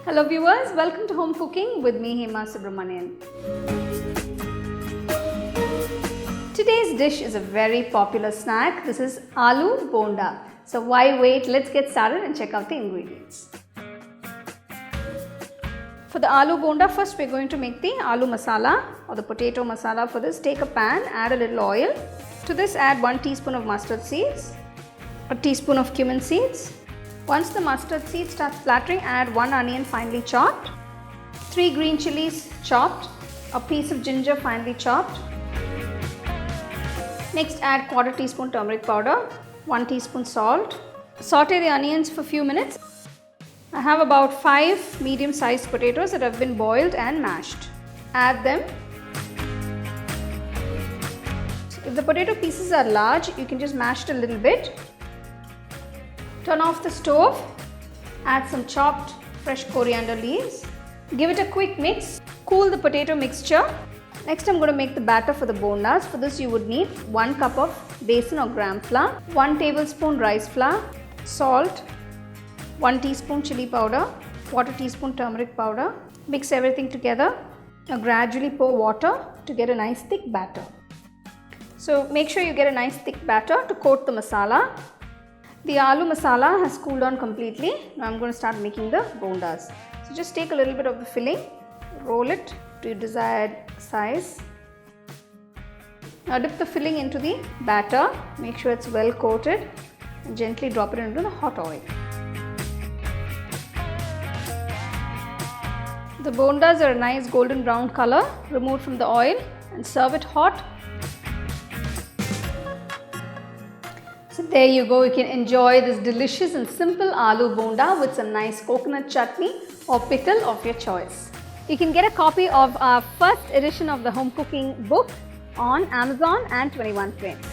Hello viewers, welcome to Home Cooking with me Hema Subramanian. Today's dish is a very popular snack. This is Aloo Bonda. So why wait? Let's get started and check out the ingredients. For the Aloo Bonda, first we're going to make the aloo masala or the potato masala. For this, take a pan, add a little oil. To this, add 1 teaspoon of mustard seeds, a teaspoon of cumin seeds. Once the mustard seed starts splattering, add 1 onion finely chopped, 3 green chilies chopped, a piece of ginger finely chopped. Next, add 1/4 teaspoon turmeric powder, 1 teaspoon salt. Saute the onions for a few minutes. I have about 5 medium-sized potatoes that have been boiled and mashed. Add them. If the potato pieces are large, you can just mash it a little bit. Turn off the stove, add some chopped fresh coriander leaves, give it a quick mix, cool the potato mixture. Next I'm going to make the batter for the bondas. For this you would need 1 cup of besan or gram flour, 1 tablespoon rice flour, salt, 1 teaspoon chili powder, 1/4 teaspoon turmeric powder. Mix everything together. Now gradually pour water to get a nice thick batter. So make sure you get a nice thick batter to coat the masala. The aloo masala has cooled down completely. Now I'm going to start making the bondas. So just take a little bit of the filling, roll it to your desired size. Now dip the filling into the batter, make sure it's well coated and gently drop it into the hot oil. The bondas are a nice golden brown color. Remove from the oil and serve it hot. So there you go, you can enjoy this delicious and simple aloo bonda with some nice coconut chutney or pickle of your choice. You can get a copy of our first edition of the home cooking book on Amazon and 21 Frames.